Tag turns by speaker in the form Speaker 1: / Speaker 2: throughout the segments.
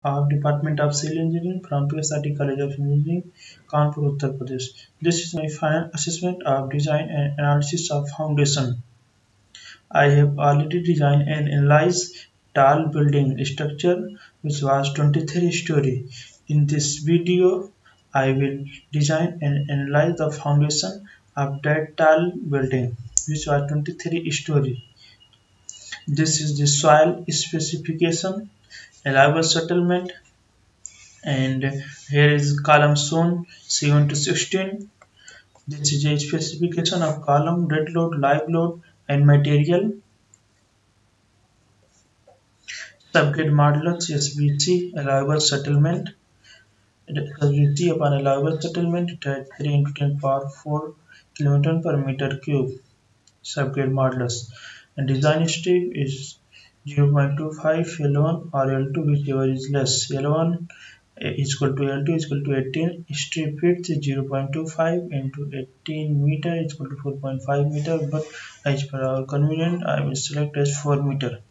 Speaker 1: of Department of Civil Engineering from PSRT College of Engineering, Kanpur, Uttar Pradesh. This is my final assessment of design and analysis of foundation. I have already designed and analyzed tall building structure which was 23 story. In this video, I will design and analyze the foundation of that tall building which was 23 story. This is the soil specification, allowable settlement, and here is column shown 7 to 16. This is a specification of column, dead load, live load, and material. Subgrade modulus SVC, allowable settlement. SVC upon allowable settlement, it has 3 into 10 power 4 kN per meter cube. Subgrade modulus. And design step is 0.25 L1 or L2, whichever is less. L1 is equal to L2 is equal to 18. Strip width is 0.25 into 18 meter is equal to 4.5 meter, but as per our convenience I will select as 4 meter.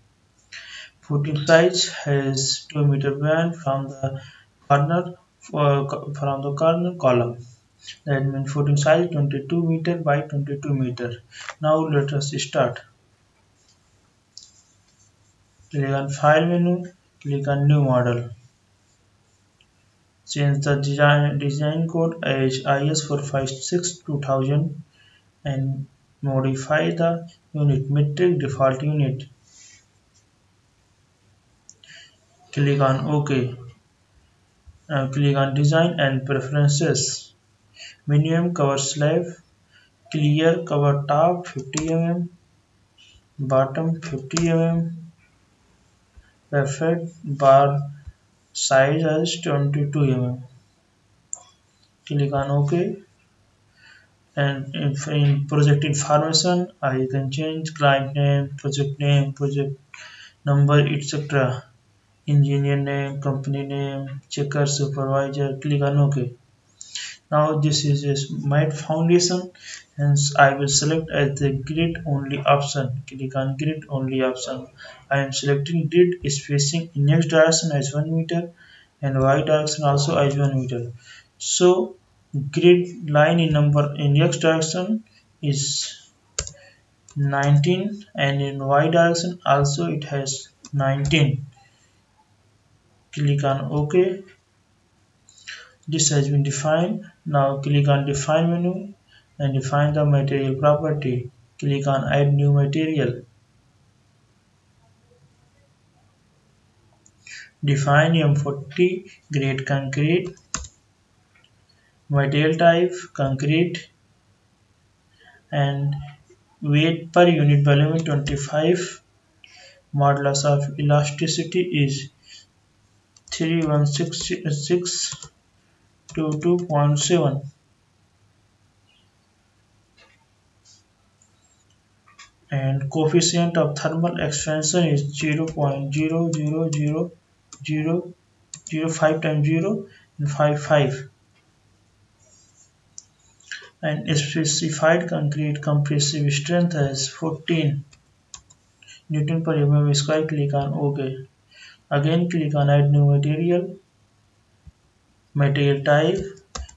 Speaker 1: Footing size has 2 meter band from the corner column. That means footing size 22 meter by 22 meter. Now let us start. Click on file menu, click on new model. Change the design code as IS456-2000 and modify the unit metric default unit. Click on OK. Click on design and preferences. Minimum cover slab, clear cover top 50 mm, bottom 50 mm, perfect bar size as 22 mm. Click on OK. And in project information, I can change client name, project number, etc. Engineer name, company name, checker, supervisor. Click on OK. Now this is a matte foundation, hence I will select as the grid only option. Click on grid only option. I am selecting grid spacing in x direction as 1 meter and y direction also as 1 meter. So grid line in number in x direction is 19 and in y direction also it has 19. Click on OK. This has been defined. Now click on define menu and define the material property. Click on add new material. Define M40 grade concrete. Material type concrete and weight per unit volume 25. Modulus of elasticity is 3166 to 2.7. And coefficient of thermal expansion is 0.00005 times 0 and 55. And specified concrete compressive strength as 14 Newton per mm square. Click on OK. Again click on add new material. Material type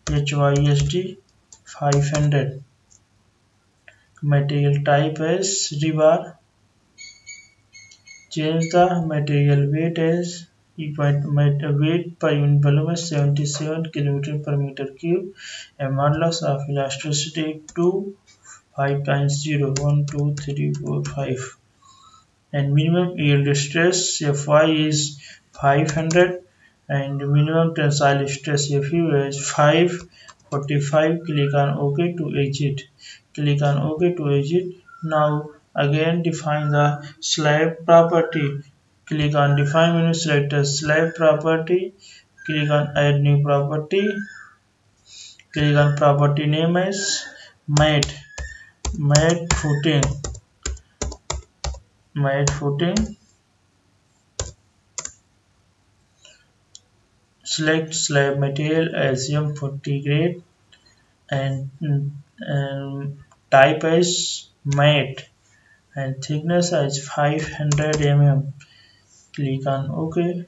Speaker 1: HYSD 500. Material type as rebar. Change the material weight as weight per unit volume is 77 kg per meter cube and modulus of elasticity 2 5 times 0 1 2 3 4 5 and minimum yield stress Fy is 500 and minimum tensile stress Fu is 545. Click on OK to exit. Click on OK to exit. Now again define the slab property. Click on define menu, select the slab property. Click on add new property. Click on property name as matte footing. Select slab material as M40 grade and type as matte and thickness as 500 mm. Click on OK.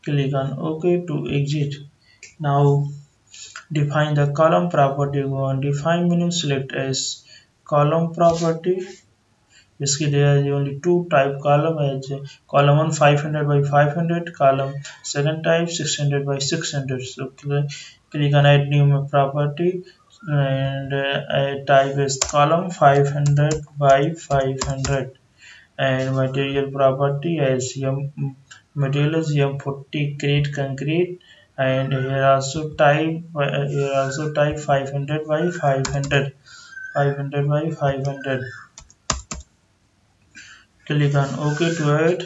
Speaker 1: Click on OK to exit. Now define the column property. Go on define menu, select as column property. Basically, there are only two type column as column 1 500 by 500, column second type 600 by 600. So click on add new property and type is column 500 by 500 and material property as material is M40 crate concrete and here also type 500 by 500 by 500. Click on OK to add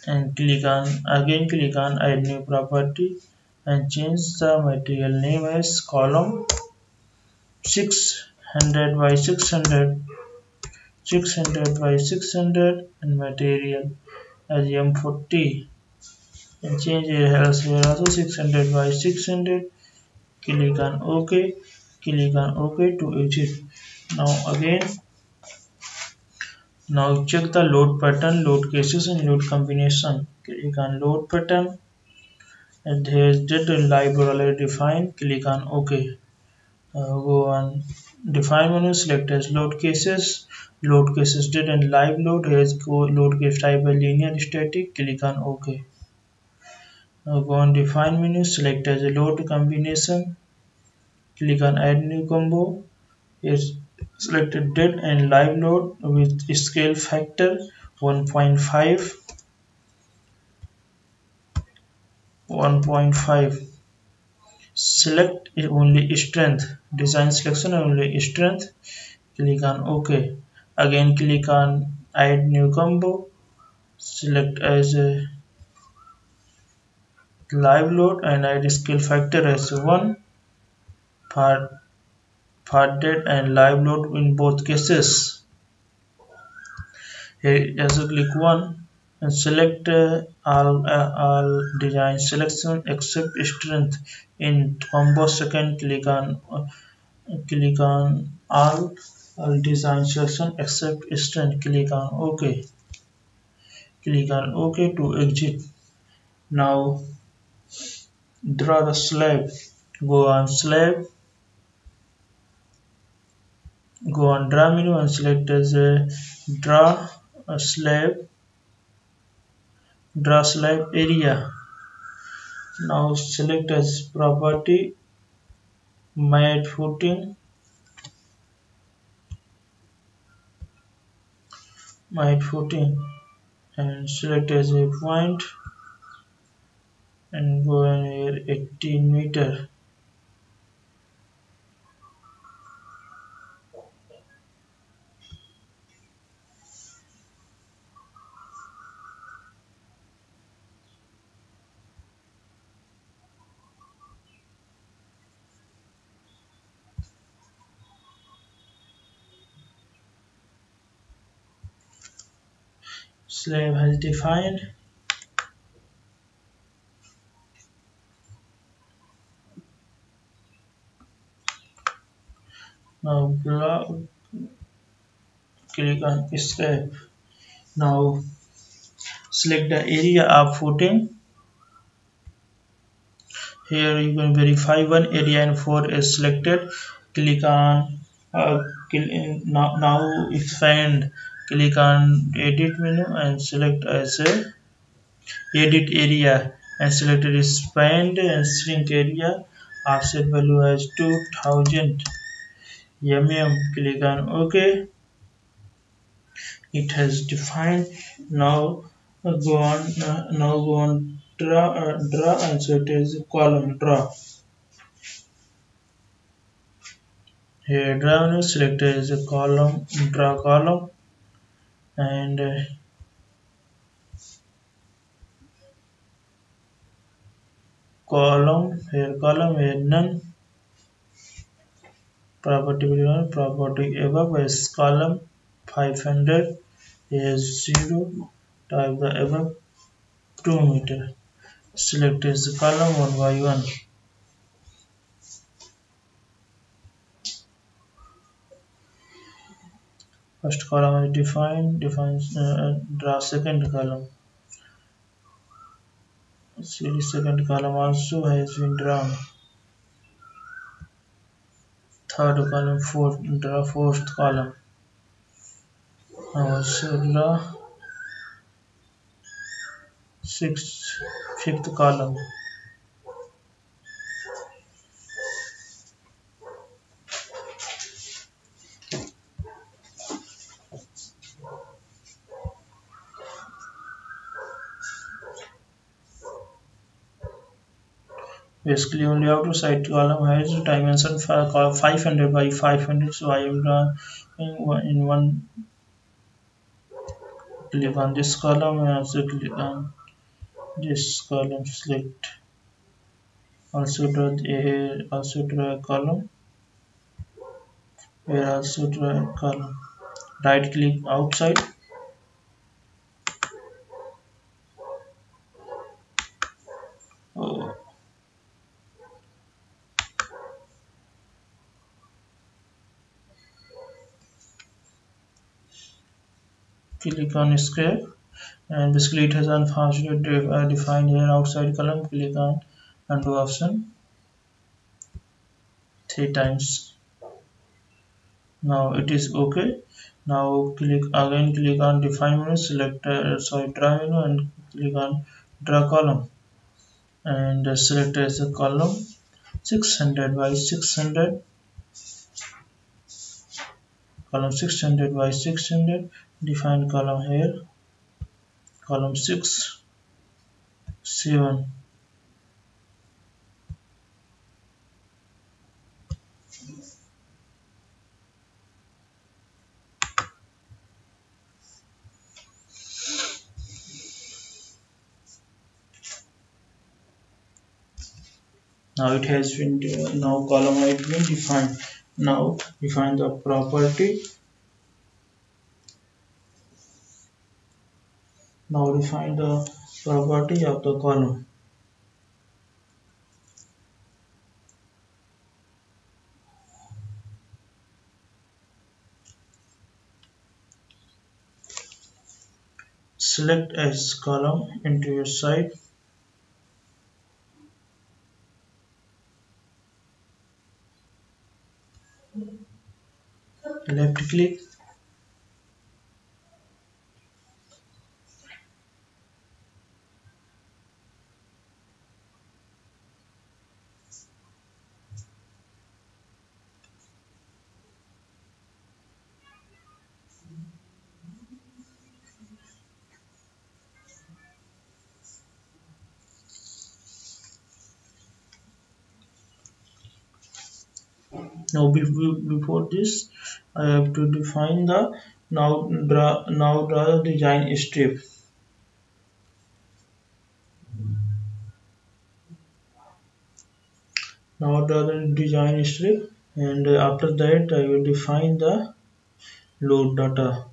Speaker 1: and click on add new property and change the material name as column 600 by 600 by 600 and material as M40 and change here also 600 by 600. Click on OK. Click on OK to exit. Now check the load pattern, load cases and load combination. Click on load pattern and here is did live load already defined. Click on OK. Go on define menu, select as load cases. Load cases did and live load. Here is go load case type by linear static. Click on OK. Now go on define menu, select as a load combination. Click on add new combo. Is selected dead and live load with scale factor 1.5. Select only strength, design selection only strength. Click on OK. Again click on add new combo, select as a live load and add scale factor as 1. Part dead and live load in both cases. Here also click 1 and select all design selection except strength in combo second. Click on all design selection except strength. Click on OK. Click on OK to exit. Now draw the slab. Go on slab. Go on draw menu and select as a draw a slab. Draw slab area. Now select as property mat footing. And select as a point and go in here 18 meter. Slab has defined. Now click on escape. Now select the area of footing. Here you can verify one area and 4 is selected. Click on now expand. Click on edit menu and select as a edit area and select expand and shrink area. Offset value as 2000 mm. Click on OK. It has defined. Now go on draw and so it is column draw. Here draw menu select as a column, draw column and column here none. Property above is column 500 is 0. Type the above 2 meter. Select as the column 1 by 1. First column is defined. Draw second column. Second column is defined. First column is defined. Defines second column. Select as a column 1 by 1. Select as the column 1 by 1. First column is defined. Defines draw second column. Defines second column. First column is defined. Defines draw second column. Series second column also has been drawn. Third column, fourth column. Also draw sixth, fifth column. Basically, only outer side column has dimension 500 by 500. So I am drawing in one click on this column and also click on this column. Select. Also draw a column. Here also draw a column. Right click outside. Oh, click on square. And basically it has unfortunately defined here outside column. Click on undo option 3 times. Now it is okay. Now click on define menu, select draw menu and click on draw column and select as a column 600 by 600, column 600 by 600. Define column here, column 6 7. Now it has been now column has been defined. Now define the property. Now define the property of the column. Select as column into your side. Left click. Now before this, I have to define the now draw the design strip. Now draw the design strip, and after that I will define the load data.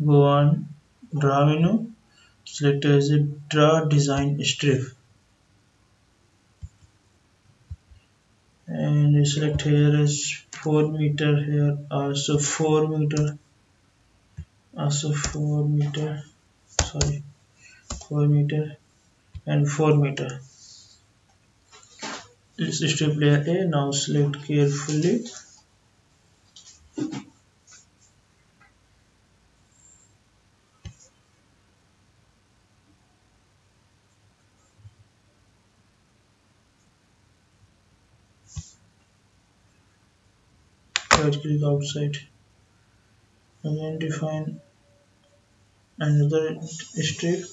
Speaker 1: Go on draw menu, select as a draw design strip, and select here as 4 meter, here also 4 meter, also 4 meter, sorry 4 meter and 4 meter. Let's strip layer A. Now select carefully. Right click outside. Again define another strip.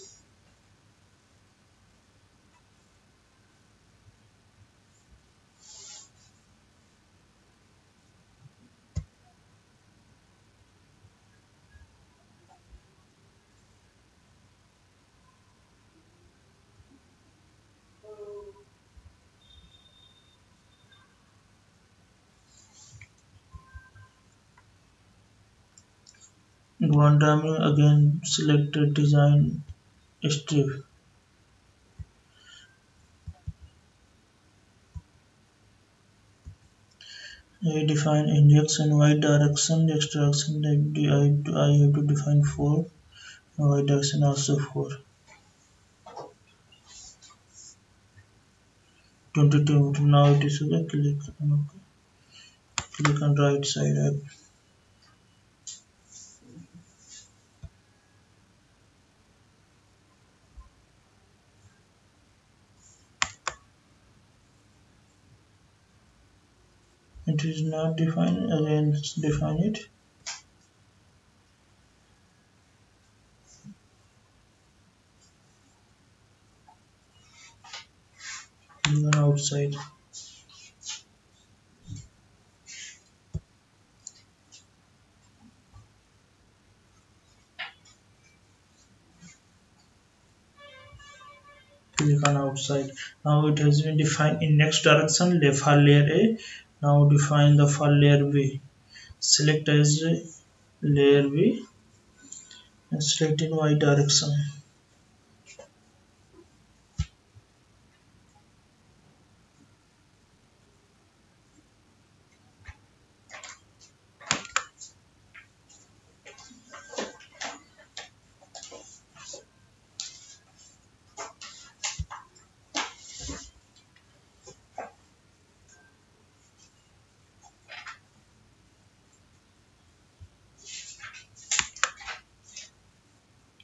Speaker 1: Go on menu, again select the design strip. I define in x and y direction. X direction I have to define 4. Y direction also 4. 22 meter. Now it is okay. Click on right side up. It is not defined. Again, define it. Even outside. Click on outside. Now it has been defined in next direction. Left file layer A. Now define the file layer B. Select as layer B and select in Y direction.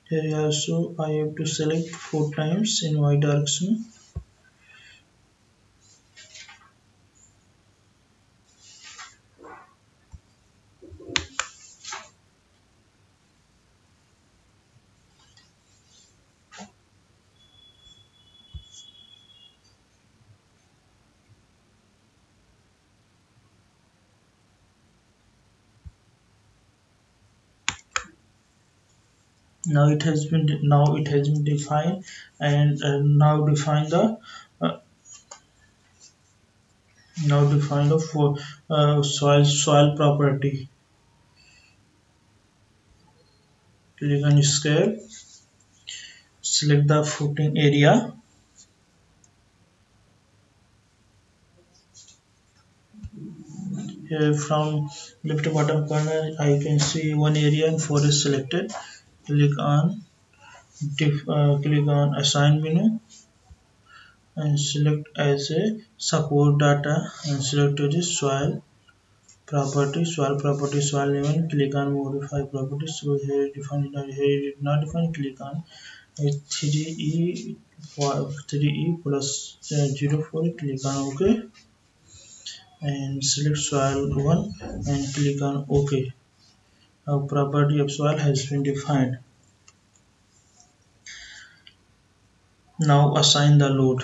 Speaker 1: Here also I have to select 4 times in Y direction. Now it has been defined, and uh, now define the for soil property. Click on scale. Select the footing area. Here from left to bottom corner I can see one area and 4 is selected. Click on assign menu and select as a support data and select the soil property, soil level. Click on modify properties. So here define it, here it not define. Click on 3e 3e plus 04. Click on OK and select soil 1 and click on OK. Now property of soil has been defined. Now assign the load.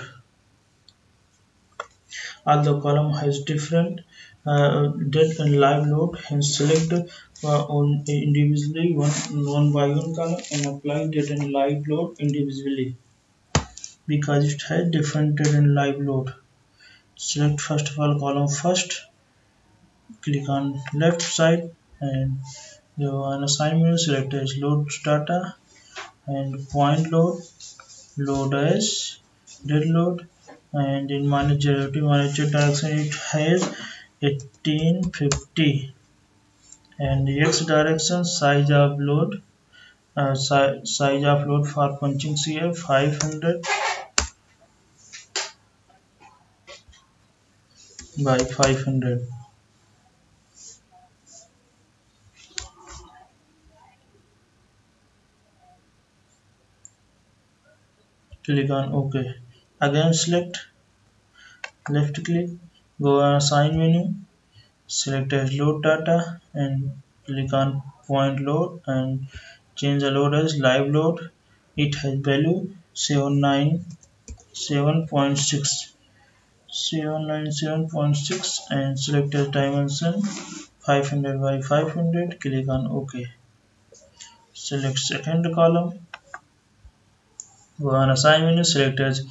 Speaker 1: All the column has different dead and live load, and select on individually one by one column and apply dead and live load individually because it has different dead and live load. Select first of all column first. Click on left side and on assignment select as load data and point load as dead load, and in manager direction it has 1850 and x direction size of load for punching CF 500 by 500. Click on OK. Again select left click, go on assign menu, select as load data and click on point load and change the load as live load. It has value 797.6 and select as dimension 500 by 500. Click on OK. Select second column, go on assign menu, select as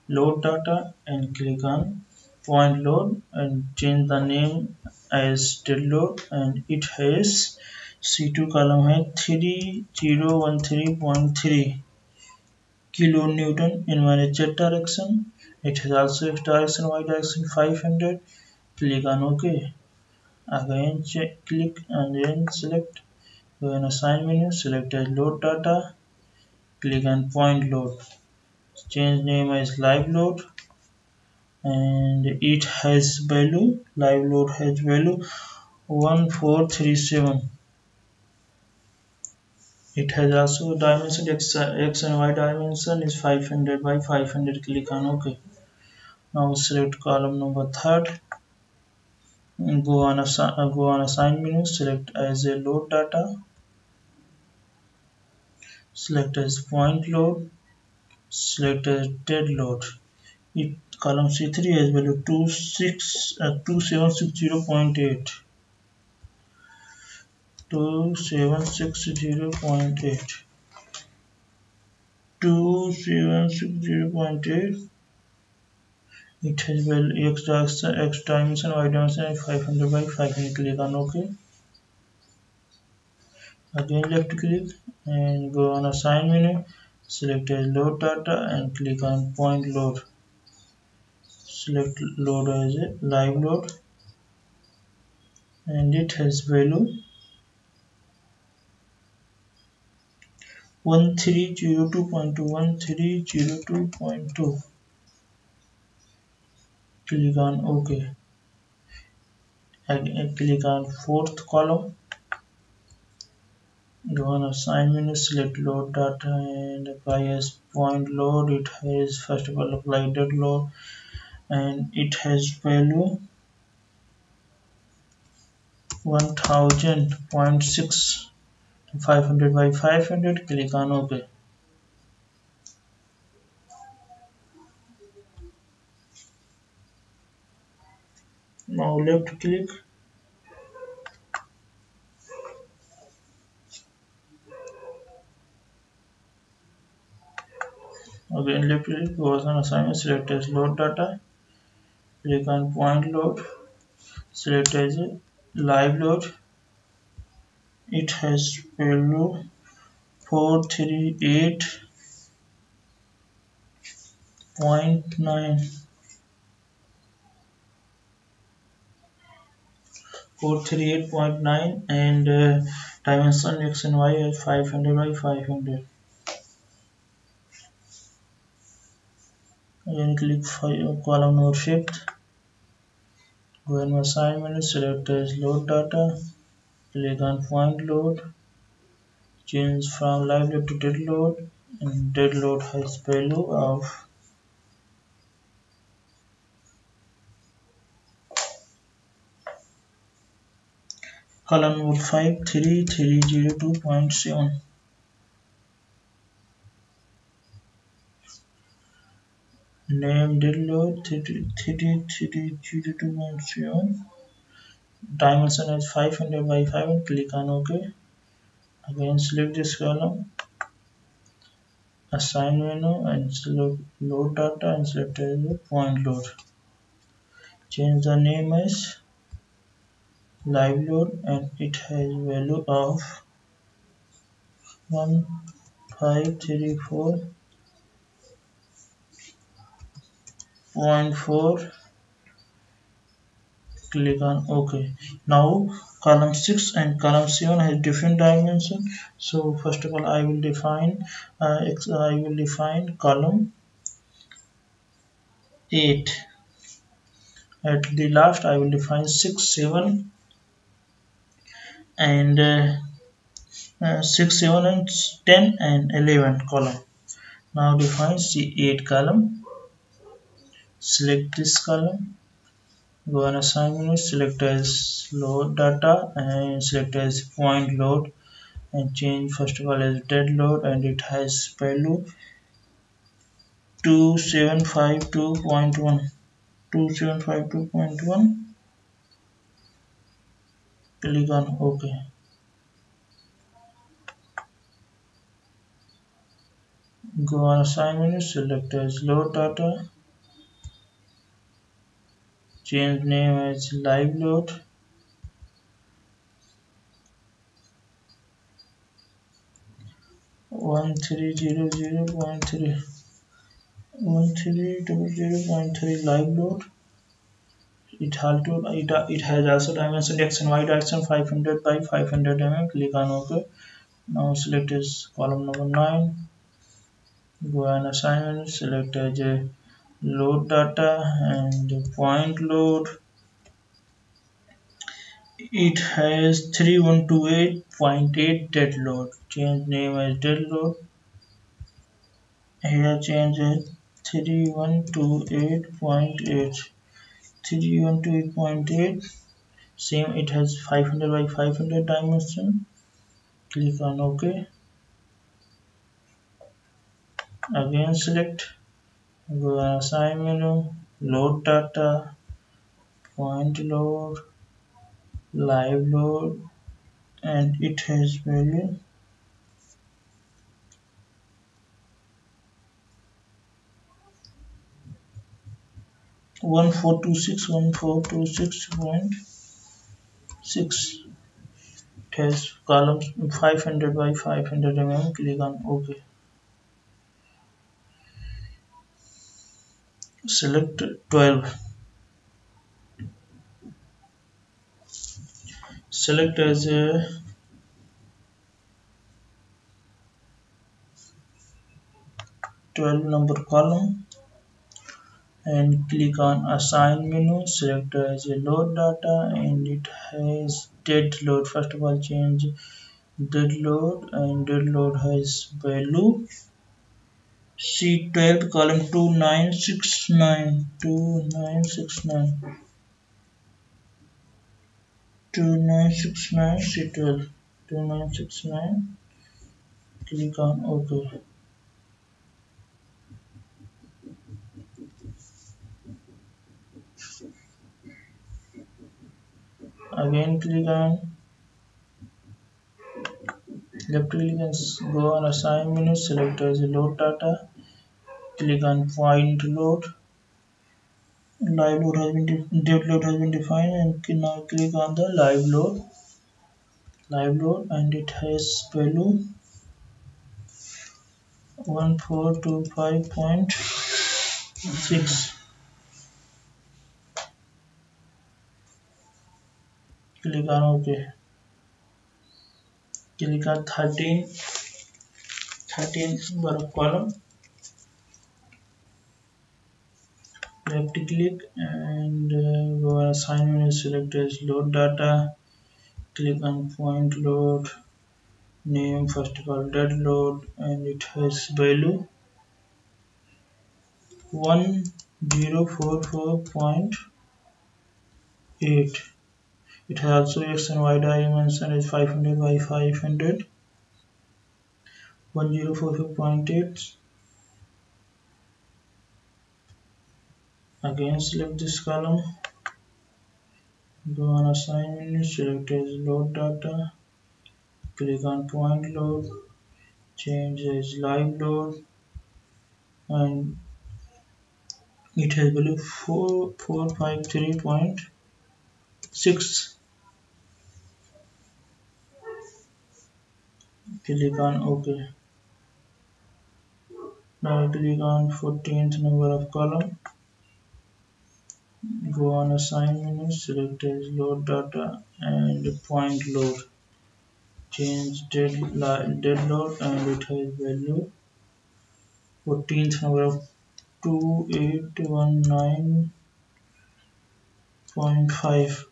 Speaker 1: load data and click on point load and change the name as dead load, and it has C2 column है 3013.3 kilonewton in my z direction. It has also x direction, y direction 500. Click on OK. Again click and then select. Go in assign menu, select as load data, click on point load. Change name as live load, and it has value. Live load has value 1437. It has also dimension x and y dimension is 500 by 500. Click on OK. Now select column number third. Go on assign menu. Select as a load data. Select as point load. Select as dead load. It column C3 has value 2760.8. 2760.8. 2760.8. It has value x dimension, y dimension 500 by 500. Click on OK. Again left click and go on assign menu. Select as load data and click on point load. Select load as a live load, and it has value 1302.2. 1302.2. Click on OK. Again click on fourth column. Go on assign menu, select load data and apply as point load. It has first of all apply dead load, and it has value 1000.6. 500 by 500. Click on OK. Now left click. Again left click. Go on assignment. Select as load data. Click on point load. Select as a live load. It has value 438.9. 438.9 and dimension x and y is 500 by 500. Again click column number 5th. Go in assign menu, select as load data, click on point load, change from live load to dead load, and dead load has value of column number 5 3302.7. Name dead load 3302.7. Dimension is 500 by 500. Click on OK. Again select this column, assign menu, and select load data and select as a point load. Change the name as live load, and it has value of 1534.4. Click on OK. Now column 6 and column 7 has different dimension. So first of all I will define column 8. At the last I will define 6, 7 and 6, 7 and 10 and 11 column. Now define C8 column. Select this column. Go on assign menu, select as load data and select as point load, and change first of all as dead load, and it has value 2752.1. 2752.1. Click on OK. Go on assign menu, select as load data, change name as live load, one three zero zero point three 1300.3 live load. it has also dimension x and y direction 500 by 500 mm. Click on OK. Now select as column number 9. Go and assignment. Select as a load data and point load. It has 3128.8 dead load. Change name as dead load. Here change it 3128.8. 3128.8. Same, it has 500 by 500 dimension. Click on OK. Again select. Go and assign menu. Load data. Point load. Live load. And it has value 1426.6. It has columns 500 by 500 mm. Click on OK. Select 12. Select as a 12 number column and click on assign menu. Select as a load data and it has dead load. First of all change dead load, and dead load has value C12 column 2969 C12 2969. Click on OK. Again click on left click and go on assign menu. Select as a load data. Click on point load. Live load has been dead load has been defined, and now click on the live load, and it has value 1425.6. Click on OK. Click on 13 number of column. Left click and go on assign menu. Select as load data. Click on point load. Name first of all dead load, and it has value 1044.8. It has also x and y dimension is 500 by 500. 1044.8. Again select this column. Go on assign menu. Select as load data. Click on point load. Change as live load, and it has value 4453.6. Click on OK. Now click on 14th number of column. Go on assign menu. Select as load data and point load. Change dead load, and it has value 14th number of 2819.5.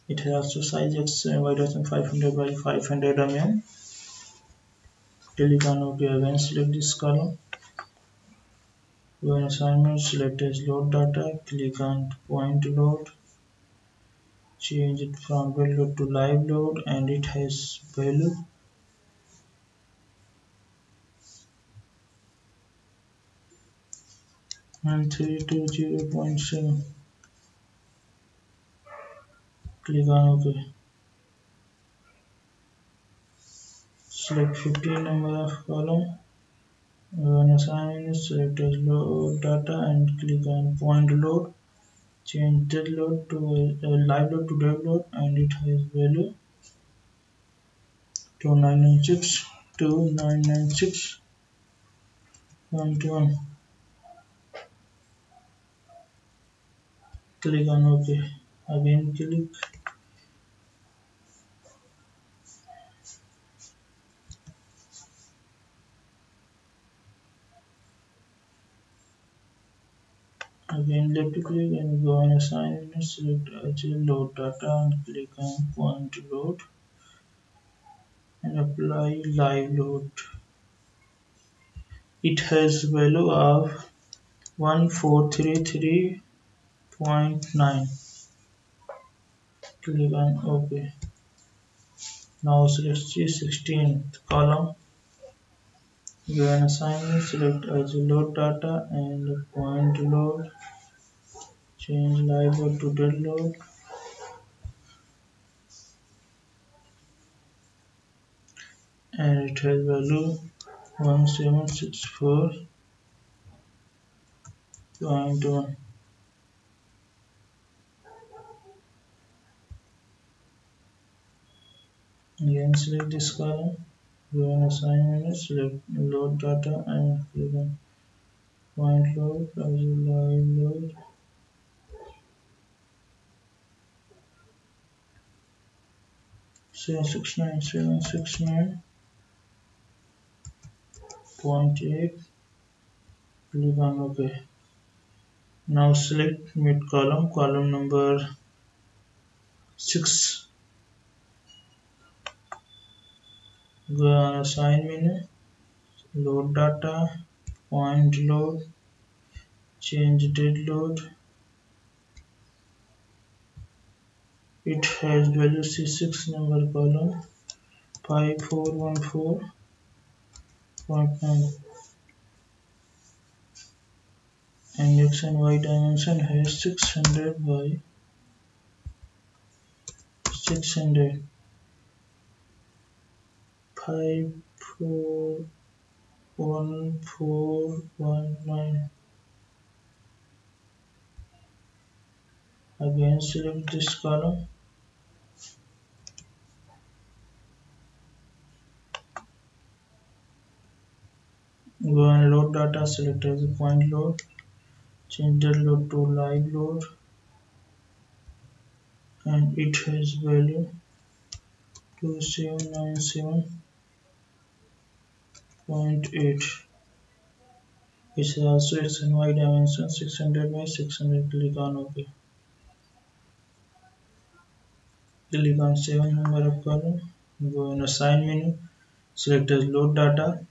Speaker 1: It has also size x and y direction 500 by 500 mm. Click on OK. Again select this column. Go on assignment. Select as load data. Click on point load. Change it from dead load to live load, and it has value 1320.7. Click on OK. Select 15 number of column. Go on assignment. Select as load data and click on point load. Change dead load to live load to dead load, and it has value 2996.1. Click on OK. Again click. Again left click and go on assignment. Select Agile load data and click on point load and apply live load. It has value of 1433.9. Click on OK. Now select C16th column. Go on assignment. Select Agile load data and point load. Change live load to dead load. And it has value 1764.1. Again select this column, go on assignment, select load data and click on point load, live load. Seven six nine 769.8. Click on OK. Now select mid column, column number 6. Go on assign menu, load data, point load, change dead load. It has value C6 number column 5414.9 and X and Y dimension has 600 by 600. 541419. Again select this column. Go and load data, select as a point load, change that load to live load and it has value 2797.8. It also X and Y dimension 600 by 600. Click on OK. Click on 7 number of column. Go in assign menu. Select as load data.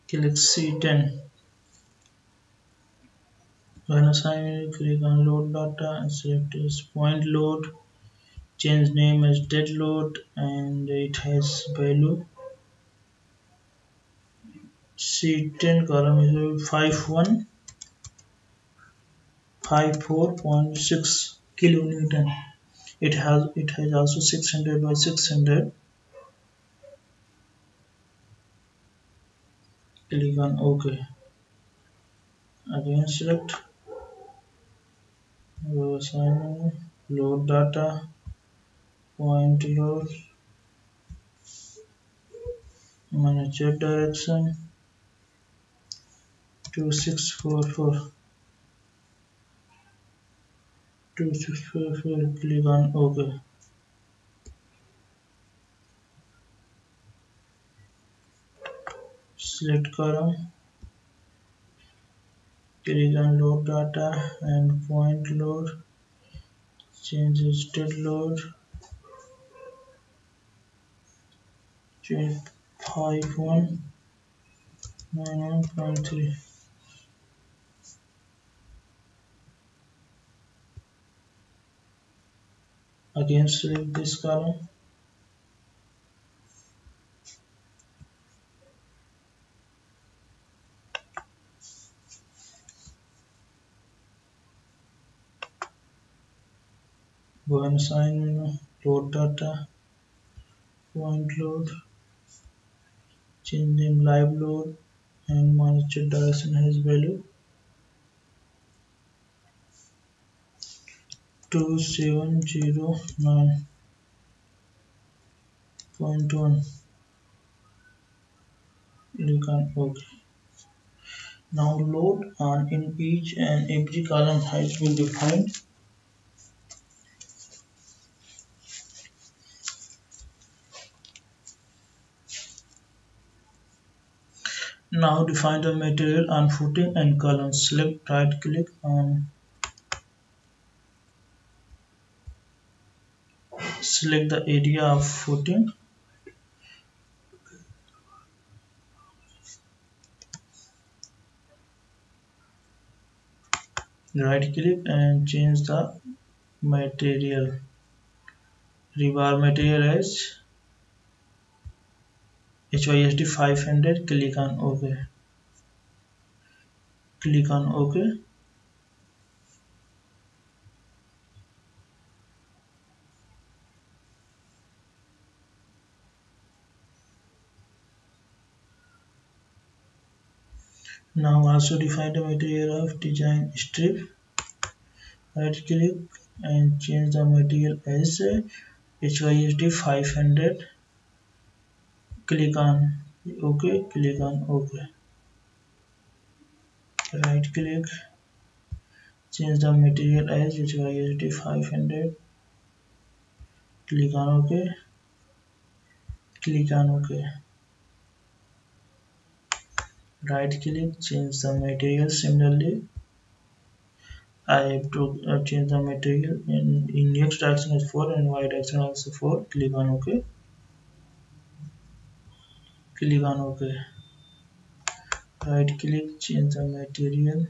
Speaker 1: Click C10. When assignment, click on load data and select as point load. Change name as dead load and it has value C10 column is 5154.6 kilonewton. It has also 600 by 600. Click on OK. Again select assignment, load data, point load, manager direction 2644. Click on OK. Select column, Click on load data and point load, change state load, change 5191.3. Again select this column. Go and assign menu, load data, point load, change name live load, and monitor direction has value 2709.1. Click on OK. Now load on in each and every column has been defined. Now define the material on footing and column. Select right click on select the area of footing. Right click and change the material. Rebar material as HYSD 500. Click on OK. Click on OK. Now also define the material of design strip. Right click and change the material as HYSD 500. Click on OK. Click on OK. Right click, change the material as HYSD 500. Click on OK. Click on OK. Right click, change the material. Similarly, I have to change the material in X direction is 4 and Y direction also 4. Click on OK. Click on OK. Right click, change the material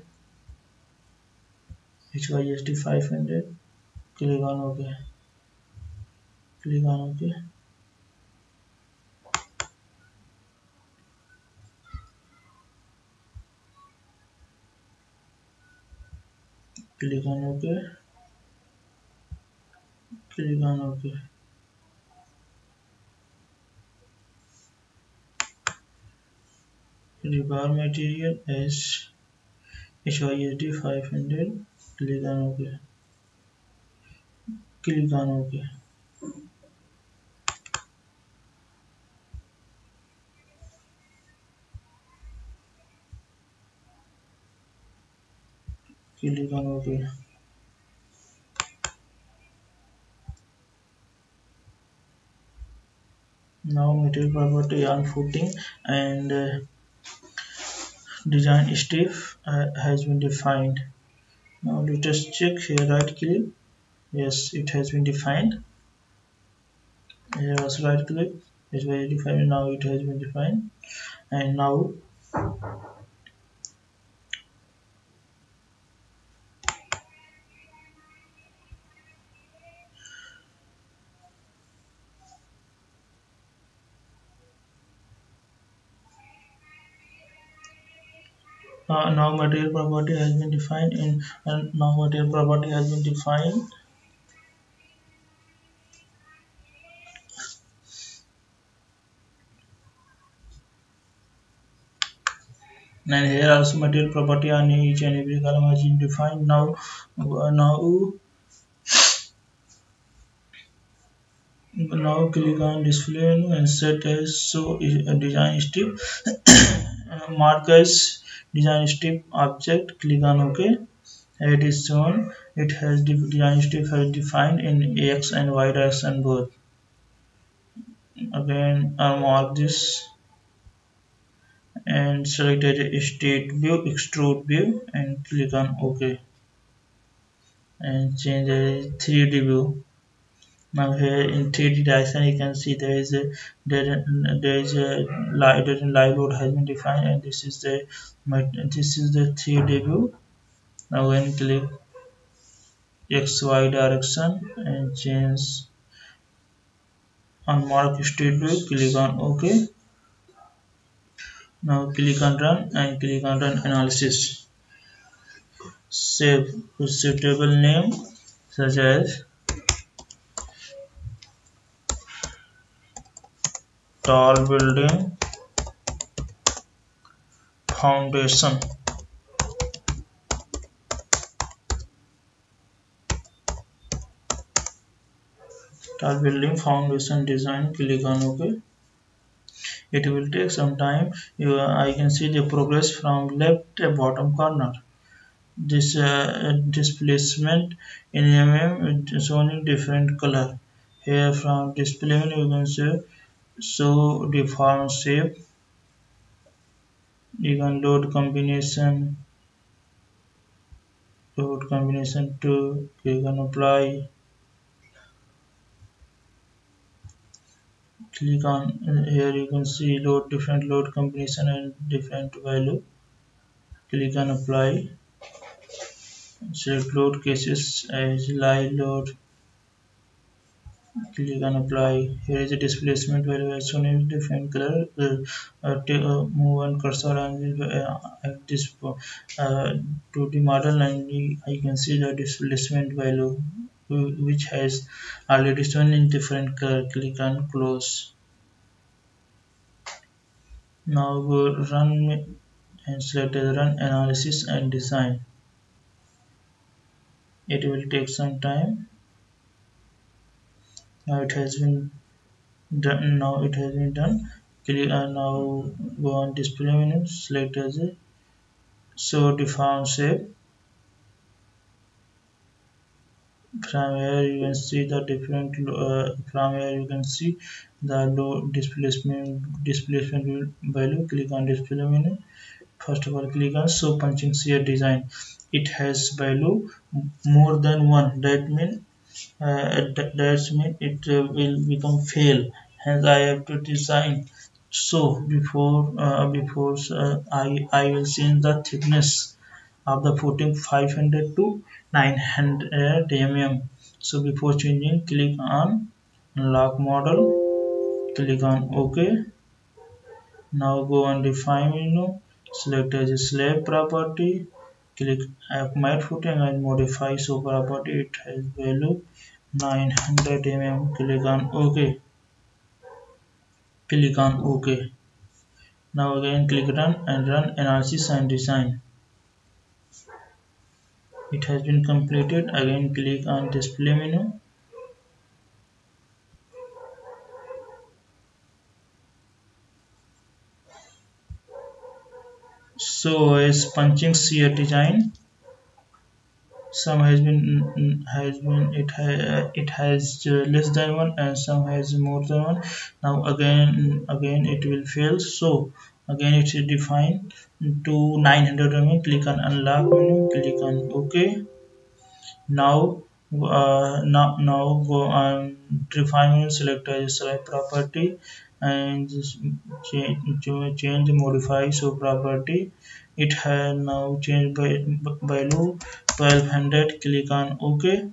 Speaker 1: HYSD 500. Click on OK. Click on OK. Click on OK. Click on OK. Rebar material as HYSD 500. Click on OK. Click on OK. Click on OK. Now material property on footing and design strip has been defined. Now let us check here. Right click. Yes, it has been defined. Here also right click. It's very defined. Now it has been defined. And now now material property has been defined and now material property has been defined. And here also material property on each and every column has been defined. Now click on display menu and set as so design strip. Mark as design strip object. Click on OK. It is shown. It has design strip has defined in X and Y direction both. Again, mark this and select a state view, extrude view, and click on OK, and change the 3D view. Now here in 3D direction you can see there is a live load has been defined, and this is the 3D view. Now when click XY direction and change on mark state view, click on OK. Now click on run and click on run analysis. Save a suitable name such as tall building foundation. Tall building foundation design, click on OK. It will take some time. I can see the progress from left bottom corner. This displacement in mm is shown in different color. Here from displacement you can see show deform shape. You can load combination to click on apply. Click on here you can see load different load combination and different value. Click on apply. Select load cases as live load. Click on apply. Here is a displacement value as shown in different color. Move on cursor and at this 2D model, and I can see the displacement value which has already shown in different color. Click on close. Now go run and select run analysis and design. It will take some time. Now it has been done. Click now go on display menu, select as a show deform shape. From here you can see the different load displacement value. Click on display menu. First of all, click on show punching shear design. It has value more than 1. That means it will become fail. Hence I have to design. So before I will change the thickness of the footing 500 to 900 mm. So before changing, click on lock model, click on OK. Now go on define menu, select as a slab property, click matte footing and modify show property. It has value 900 mm. Click on OK. Click on OK. Now again click run and run analysis and design. It has been completed. Again click on display menu. So as punching shear design, some has less than 1 and some has more than 1. Now again it will fail. So again it is defined to 900 mm. Click on unlock menu, click on OK. Now go on define menu, select as slide property and just change modify show property. It has now changed by value 1200. Click on OK.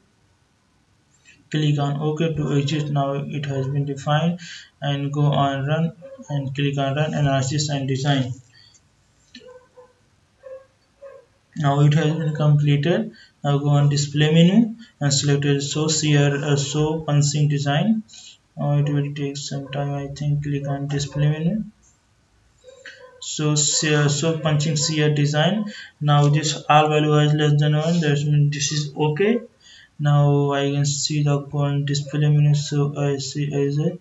Speaker 1: Click on OK to exit. Now it has been defined, and go on run and click on run analysis and design. Now it has been completed. Now go on display menu and select show shear show punching design. It will take some time, I think. Click on display menu. So punching shear design. Now this all value is less than 1. That means this is okay. Now I can see the go on display menu. So I see as a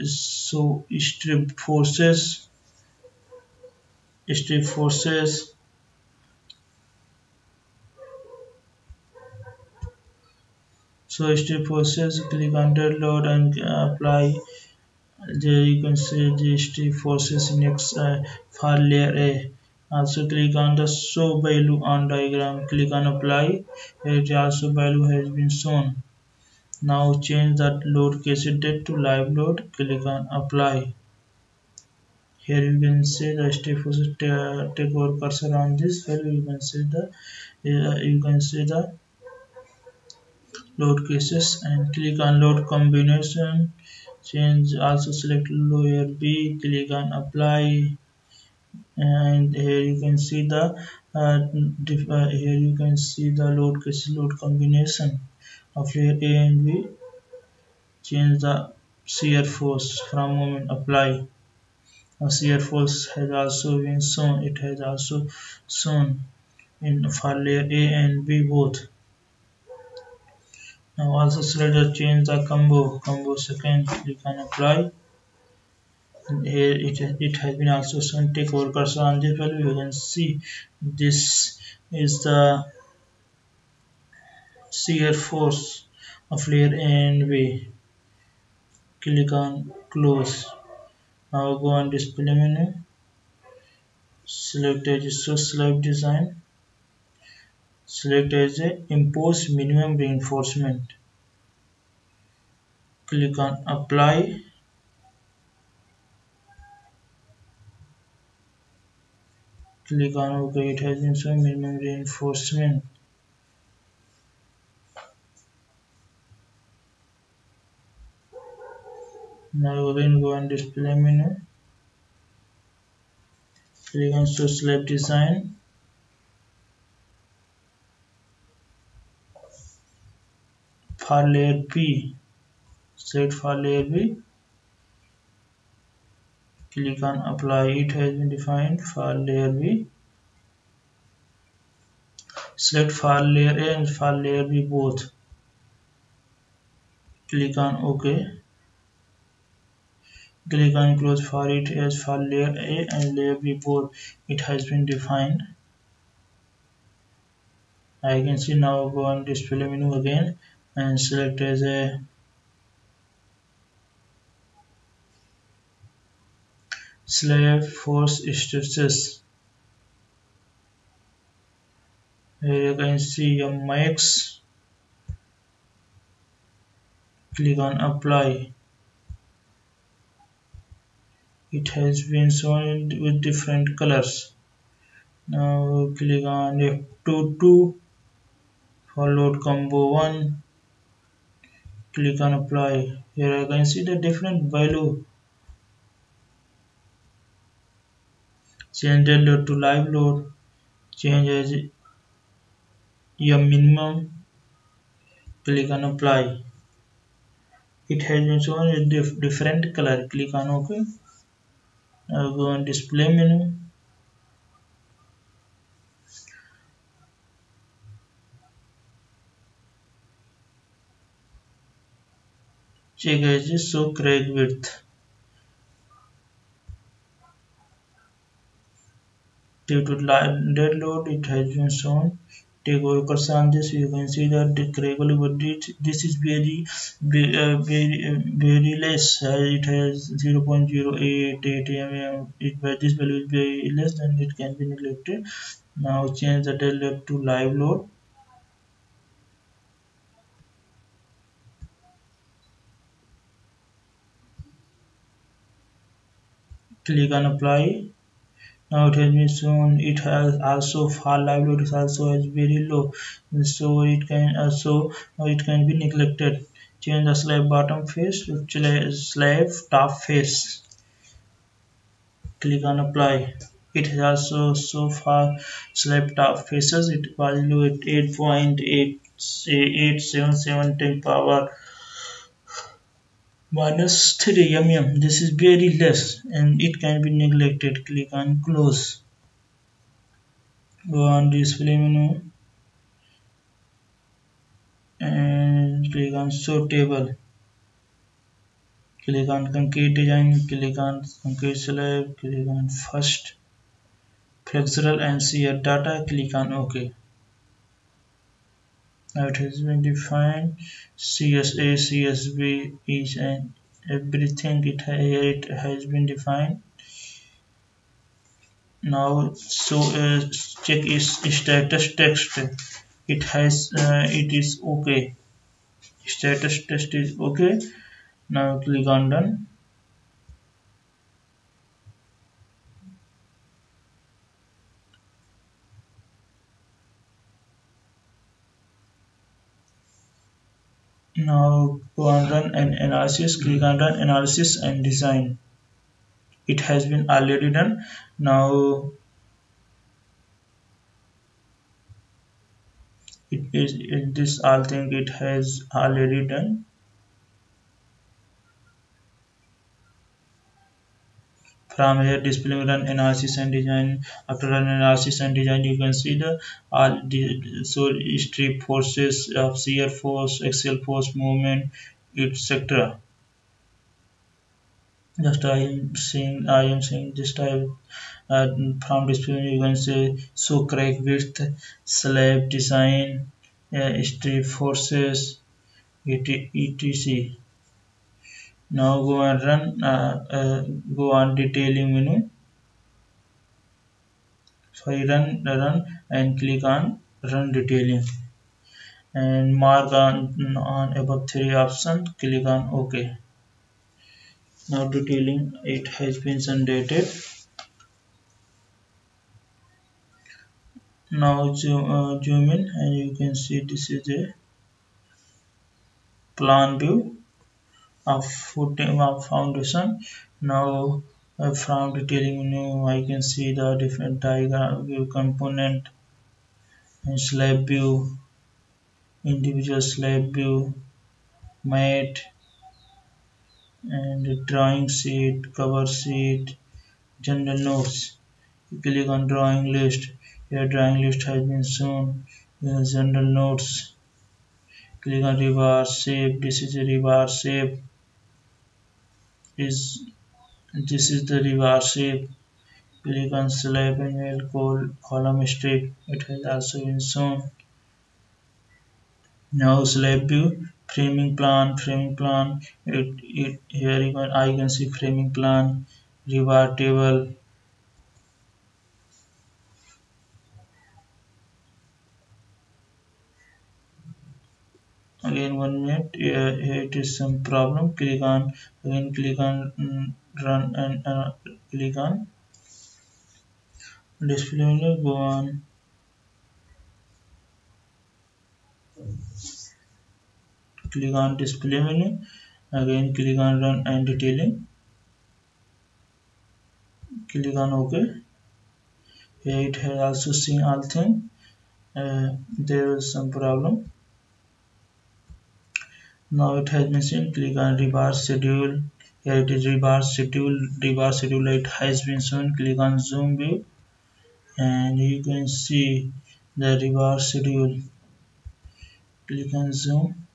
Speaker 1: so strip forces. So strip forces, click on dead load and apply There you can see the stiff forces in X for layer A. Also click on the show value on diagram. Click on apply. Here also value has been shown. Now change that load cassette date to live load. Click on apply. Here you can see the stiff forces. Take our cursor on this value. You can see the load cases and click on load combination. Change also select layer B. Click on apply. And here you can see the load case load combination of layer A and B. Change the shear force from moment apply. Now shear force has also been shown. It has also shown in for layer A and B both. Now also select the change the combo second. Click on apply. And here it has been also shown. Take over cursor on this value. You can see this is the shear force of layer A and B. Click on close. Now go on display menu. Select as a source slab design. Select as a impose minimum reinforcement. Click on apply. Click on OK. It has been shown minimum reinforcement. Now again go on display menu. Click on source slab design. For layer B, select for layer B. Click on apply. It has been defined for layer B. Select for layer A and for layer B both. Click on OK. Click on close for it as for layer A and layer B both. It has been defined. I can see now go on display menu again and select as a slab force stresses. Here you can see a max. Click on apply. It has been shown with different colors. Now click on F22 for load combo 1. Click on apply. Here I can see the different value. Change dead load to live load. Change as a minimum. Click on apply. It has been shown in different color. Click on OK. Now go on display menu. Check as a show crack width. Due to dead load, it has been shown. Take over cursor on this. You can see that the crackle, but this is very less. It has 0.088 mm. But this value is very less, and it can be neglected. Now change the dead load to live load. Click on apply. Now it has been shown. It has also for live load is also has very low, so it can be neglected. Change the slab bottom face to slab top face. Click on apply. It has also so far slab top faces. It value at 8.877 10 power minus 3 mm. This is very less and it can be neglected. Click on close. Go on display menu and click on show table. Click on concrete design. Click on concrete slab. Click on first flexural and shear data. Click on OK. Now it has been defined. CSA, CSB is an everything it has been defined. Now so check is status text. It is okay. Status test is okay. Now click on done. Now go on run and analysis. Click on run analysis and design. It has been already done. Now this all thing it has already done. From here display run analysis and design. After run analysis and design, you can see the all the so strip forces of shear force, axial force, movement, etc. Just I am saying this type uh, from display you can say so crack width, slab design, strip forces, etc. Now go and go on detailing menu. So I run and click on run detailing and mark on above three option. Click on OK. Now detailing it has been generated. Now zoom in and you can see this is a plan view of footing of foundation. Now from detailing menu I can see the different diagram view component and slab view, individual slab view, mat and drawing sheet, cover sheet, general notes. You click on drawing list. Your drawing list has been shown. General notes. Click on reverse shape. This is a reverse shape. Is this is the reverse shape. Click on slab and will call column strip. It has also been shown. Now slab view, framing plan. It here even I can see framing plan, rebar table. Again 1 minute. Here it is some problem. Click on again. Click on run and click on display menu. Go on. Click on display menu. Again click on run and detailing. Click on OK. Here it has also seen all thing. There is some problem. Now it has been seen. Click on rebar schedule. Here it is rebar schedule. Rebar schedule it has been shown. Click on zoom view and you can see the rebar schedule. Click on zoom.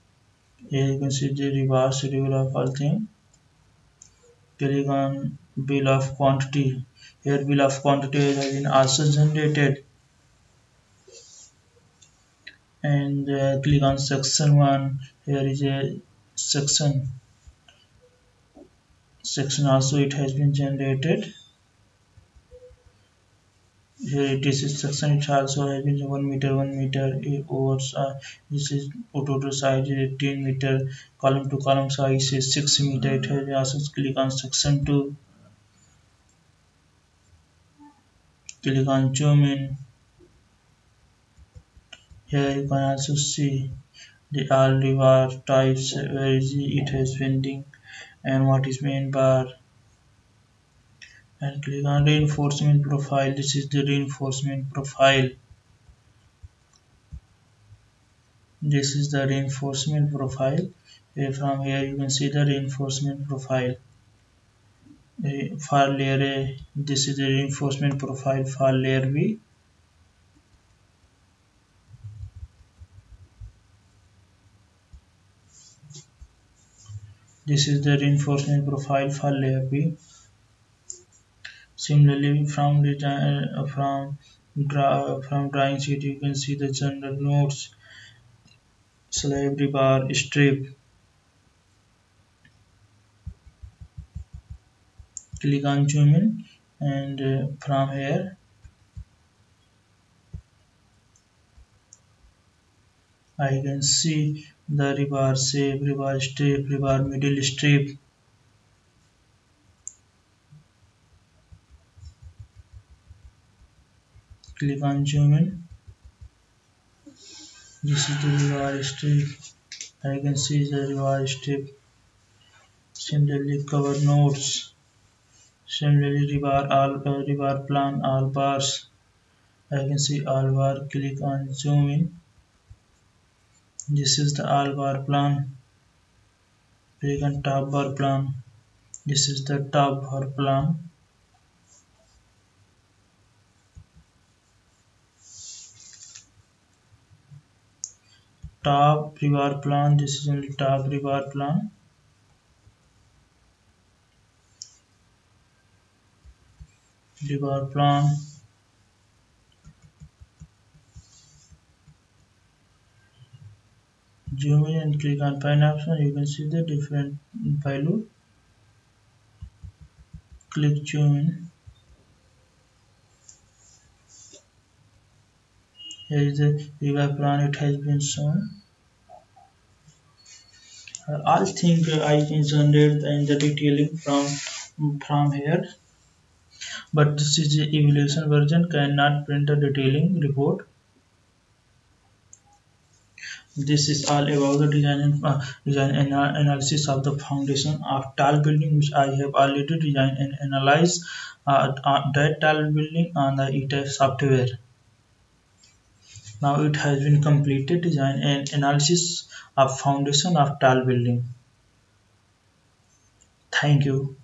Speaker 1: Here you can see the rebar schedule of all thing. Click on bill of quantity. Here bill of quantity has been also generated. And click on section 1. Here is a section also it has been generated. Here this is section it also has been 1 meter over this is total size is 18 meter, column to column size is 6 meter. It has also click on section 2. Click on zoom in. Here you can also see the all rebar types where is it has bending and what is main bar, and click on reinforcement profile. This is the reinforcement profile. This is the reinforcement profile. From here you can see the reinforcement profile. For layer A, this is the reinforcement profile for layer B. This is the reinforcement profile for layer B. Similarly, from drawing sheet, you can see the general notes, slab rebar, strip. Click on zoom in, and from here I can see the rebar shape, rebar strip, rebar middle strip. Click on zoom in. This is the rebar strip. I can see the rebar strip. Similarly, cover nodes. Similarly, rebar plan all bars. I can see all bar. Click on zoom in. This is the all bar plan. Click on top bar plan. This is the top bar plan. Top rebar plan. This is only top rebar plan. Rebar plan. Zoom in and click on pen option. You can see the different value. Click zoom in. Here is the rebar plan. It has been shown. I think I can generate the detailing from here, but this is the evaluation version, cannot print the detailing report. This is all about the design analysis of the foundation of tall building, which I have already designed and analyzed that tall building on the ETAP software. Now it has been completed design and analysis of foundation of tall building. Thank you.